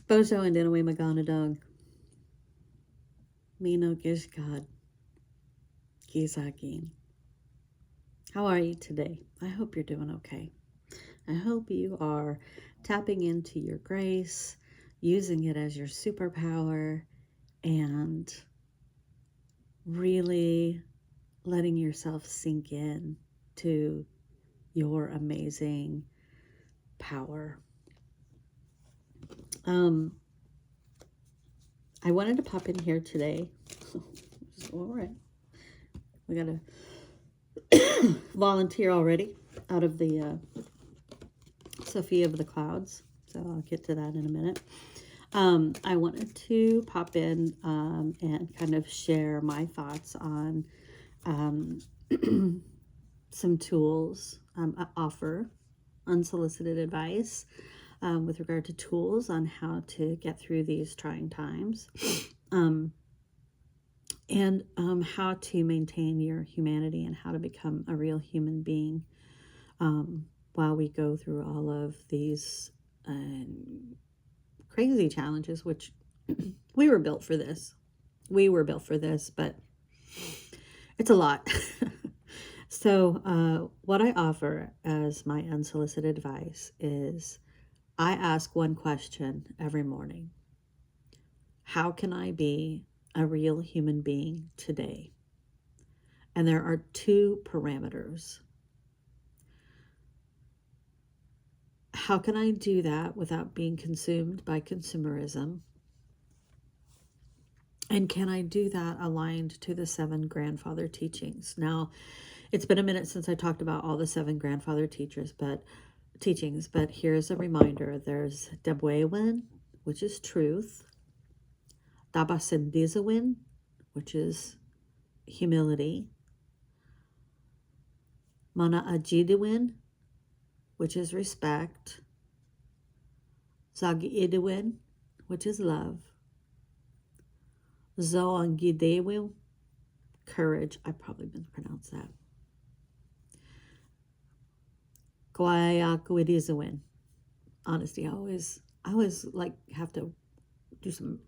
Bojo and Dinaway Magana Dog. Mino Gishgad. Gizakin. How are you today? I hope you're doing okay. I hope you are tapping into your grace, using it as your superpower, and really letting yourself sink in to your amazing power. I wanted to pop in here today. All right. We got to volunteer already out of the Sophia of the Clouds. So I'll get to that in a minute. I wanted to pop in and kind of share my thoughts on some tools. I offer unsolicited advice with regard to tools on how to get through these trying times. And how to maintain your humanity and how to become a real human being while we go through all of these crazy challenges, which we were built for this. We were built for this, but it's a lot. So what I offer as my unsolicited advice is I ask one question every morning. How can I be a real human being today? And there are two parameters. How can I do that without being consumed by consumerism? And can I do that aligned to the 7 grandfather teachings? Now, it's been a minute since I talked about all the 7 grandfather teachings, but here's a reminder. There's Debwewin, which is truth. Dabasindizawin, which is humility. Mana Ajidawin, which is respect. Zagidawin, which is love. Zoangidewin, courage. I probably mispronounced that. Guayakwidizawin, honesty. I always like have to do some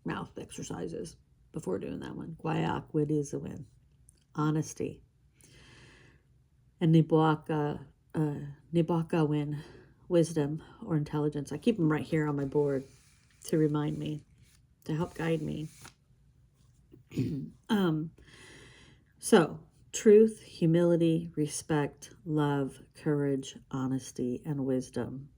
mouth exercises before doing that one. Guayakwidizawin, honesty. And Nibakawin, wisdom or intelligence. I keep them right here on my board to remind me, to help guide me. So truth, humility, respect, love, courage, honesty, and wisdom.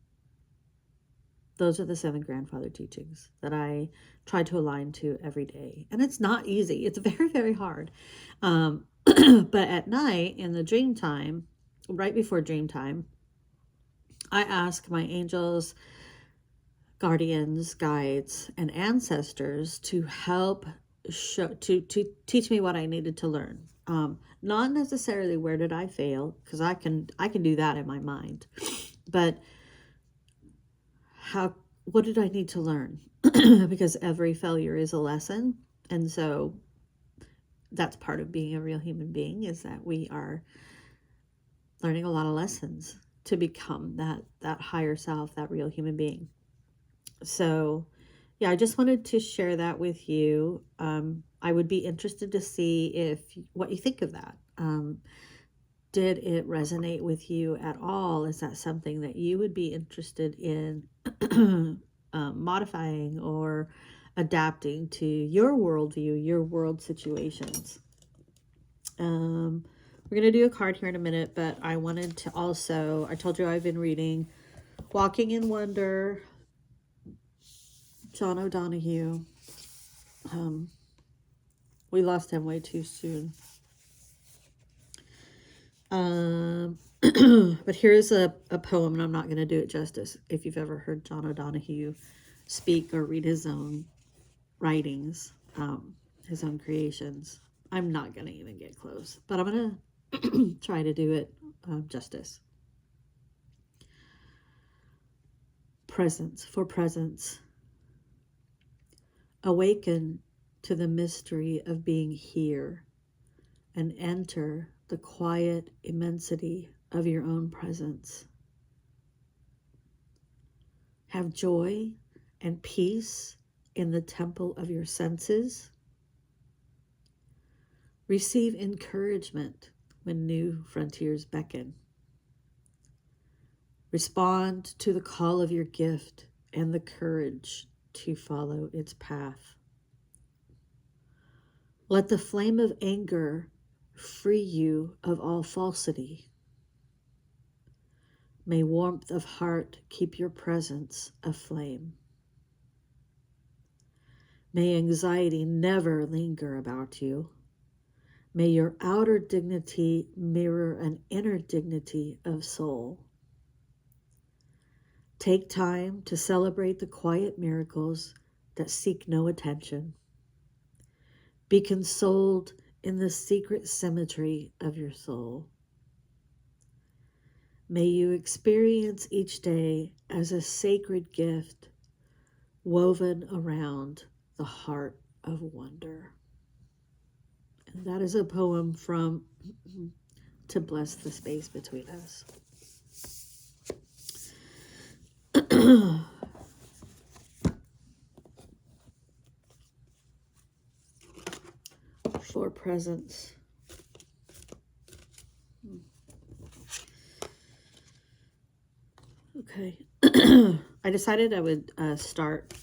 Those are the 7 grandfather teachings that I try to align to every day. And it's not easy. It's very, very hard. But at night in the dream time, right before dream time, I ask my angels, guardians, guides, and ancestors to help to teach me what I needed to learn. Not necessarily where did I fail, because I can do that in my mind, but what did I need to learn? Because every failure is a lesson, and so that's part of being a real human being, is that we are learning a lot of lessons to become that higher self, that real human being. So yeah, I just wanted to share that with you. I would be interested to see what you think of that. Did it resonate with you at all? Is that something that you would be interested in modifying or adapting to your worldview, your world situations? We're going to do a card here in a minute, but I wanted to also, I told you I've been reading Walking in Wonder, John O'Donohue. We lost him way too soon. But here's a poem, and I'm not going to do it justice. If you've ever heard John O'Donohue speak or read his own writings, his own creations, I'm not going to even get close. But I'm going to try to do it justice. Presence, for presence. Awaken to the mystery of being here and enter the quiet immensity of your own presence. Have joy and peace in the temple of your senses. Receive encouragement when new frontiers beckon. Respond to the call of your gift and the courage to follow its path. Let the flame of anger free you of all falsity. May warmth of heart keep your presence aflame. May anxiety never linger about you. May your outer dignity mirror an inner dignity of soul. Take time to celebrate the quiet miracles that seek no attention. Be consoled in the secret symmetry of your soul. May you experience each day as a sacred gift woven around the heart of wonder. And that is a poem from To Bless the Space Between Us. For presence. Okay. I decided I would start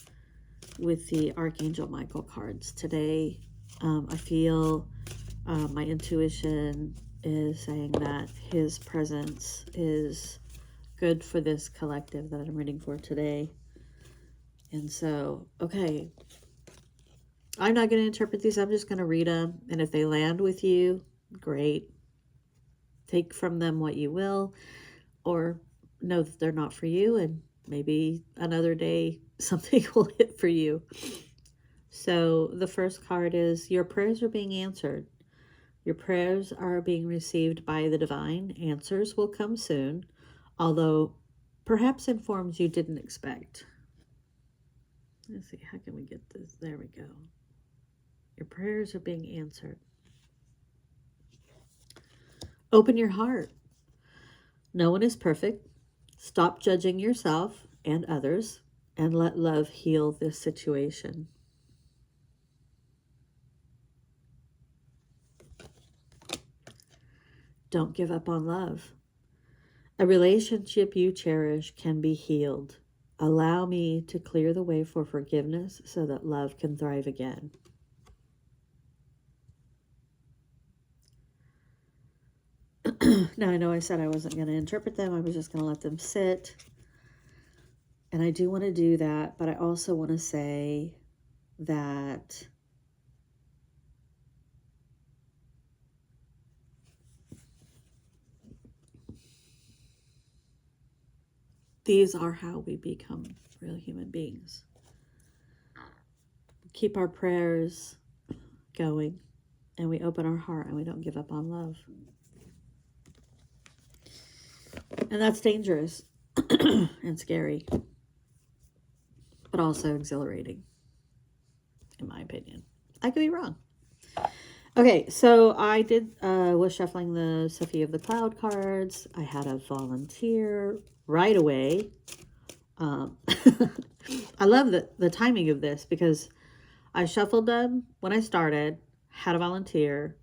with the Archangel Michael cards today. I feel my intuition is saying that his presence is good for this collective that I'm reading for today. And so, okay, I'm not going to interpret these. I'm just going to read them. And if they land with you, great. Take from them what you will, or know that they're not for you, and maybe another day something will hit for you. So the first card is your prayers are being answered. Your prayers are being received by the divine. Answers will come soon, although perhaps in forms you didn't expect. Let's see, how can we get this? There we go. Your prayers are being answered. Open your heart. No one is perfect. Stop judging yourself and others, and let love heal this situation. Don't give up on love. A relationship you cherish can be healed. Allow me to clear the way for forgiveness so that love can thrive again. Now, I know I said I wasn't going to interpret them. I was just going to let them sit. And I do want to do that, but I also want to say that these are how we become real human beings. Keep our prayers going, and we open our heart, and we don't give up on love. And that's dangerous and scary, but also exhilarating, in my opinion. I could be wrong. Okay, so I was shuffling the Sophia of the Cloud cards. I had a volunteer right away. I love the timing of this because I shuffled them when I started, had a volunteer,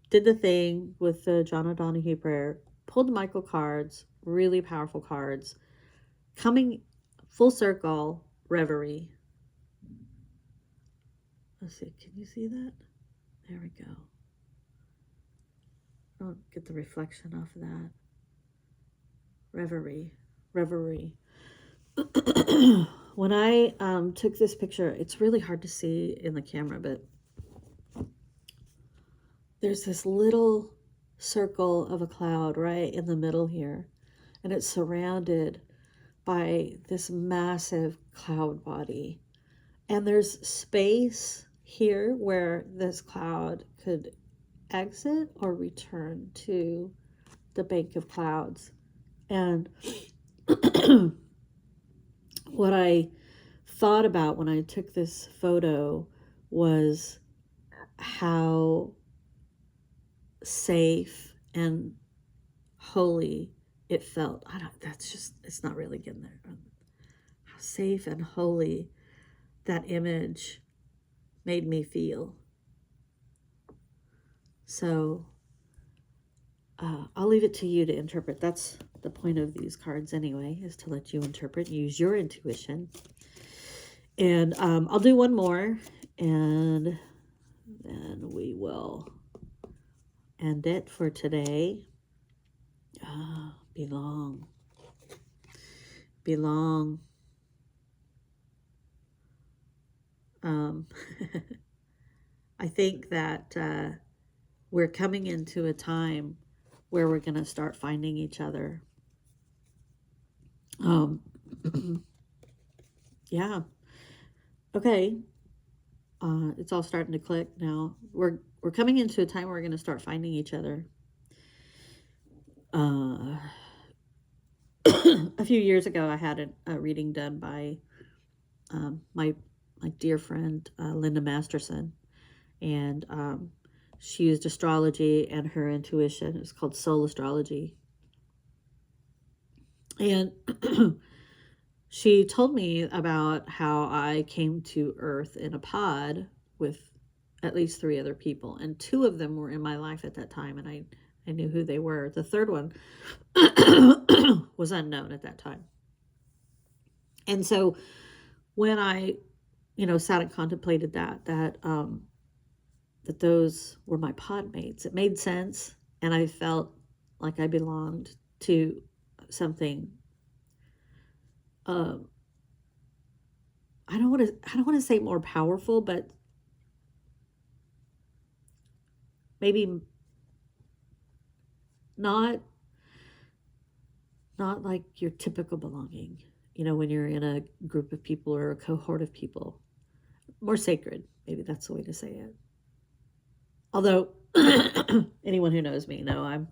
did the thing with the John O'Donohue prayer, pulled the Michael cards, really powerful cards, coming full circle, Reverie. Let's see, can you see that? There we go. I'll get the reflection off of that. Reverie. When I took this picture, it's really hard to see in the camera, but there's this little circle of a cloud right in the middle here, and it's surrounded by this massive cloud body. And there's space here where this cloud could exit or return to the bank of clouds. And what I thought about when I took this photo was how safe and holy it felt. It's not really getting there. How safe and holy that image made me feel. So I'll leave it to you to interpret. That's the point of these cards anyway, is to let you interpret, use your intuition. And I'll do one more, and then we will end it for today. Belong. Belong. I think that we're coming into a time where we're going to start finding each other. Yeah. Okay. It's all starting to click now. We're coming into a time where we're going to start finding each other. A few years ago, I had a reading done by my dear friend Linda Masterson, and she used astrology and her intuition. It's called soul astrology, and she told me about how I came to Earth in a pod with at least 3 other people, and 2 of them were in my life at that time, and I knew who they were. The third one was unknown at that time. And so when I, sat and contemplated that those were my pod mates, it made sense, and I felt like I belonged to something. I don't want to say more powerful, but maybe not like your typical belonging, when you're in a group of people or a cohort of people. More sacred, maybe that's the way to say it. Although anyone who knows me know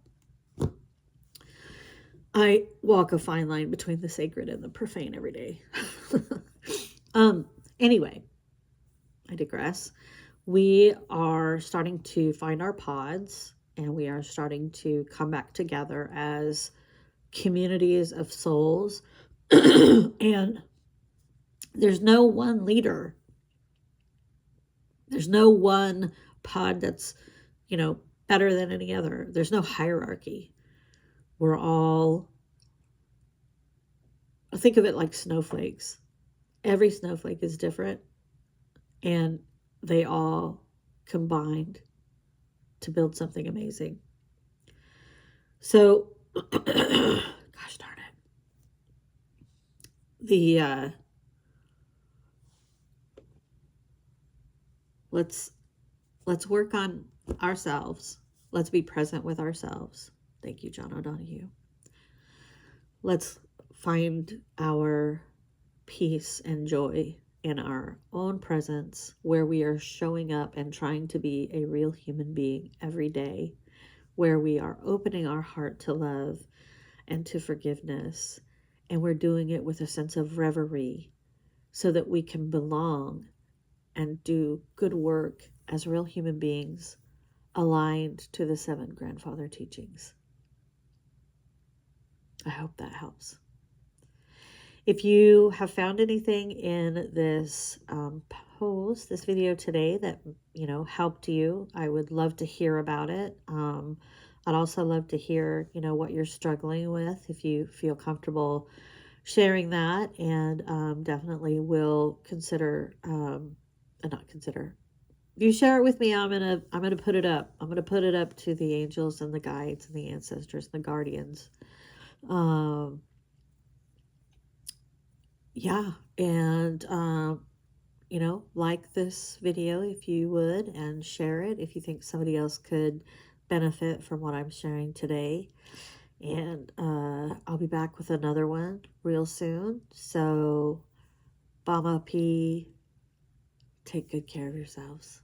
I walk a fine line between the sacred and the profane every day. Anyway, I digress. We are starting to find our pods, and we are starting to come back together as communities of souls. And there's no one leader. There's no one pod that's, better than any other. There's no hierarchy. We're all, think of it like snowflakes. Every snowflake is different, and they all combined to build something amazing. So, gosh darn it. Let's work on ourselves. Let's be present with ourselves. Thank you, John O'Donohue. Let's find our peace and joy in our own presence, where we are showing up and trying to be a real human being every day, where we are opening our heart to love and to forgiveness, and we're doing it with a sense of reverie so that we can belong and do good work as real human beings aligned to the 7 grandfather teachings. I hope that helps. If you have found anything in this post, this video today that, helped you, I would love to hear about it. I'd also love to hear, what you're struggling with, if you feel comfortable sharing that, and definitely will consider, not consider. If you share it with me, I'm gonna put it up. I'm gonna put it up to the angels and the guides and the ancestors and the guardians. Yeah, and like this video if you would, and share it if you think somebody else could benefit from what I'm sharing today. And I'll be back with another one real soon. So, Bama P, take good care of yourselves.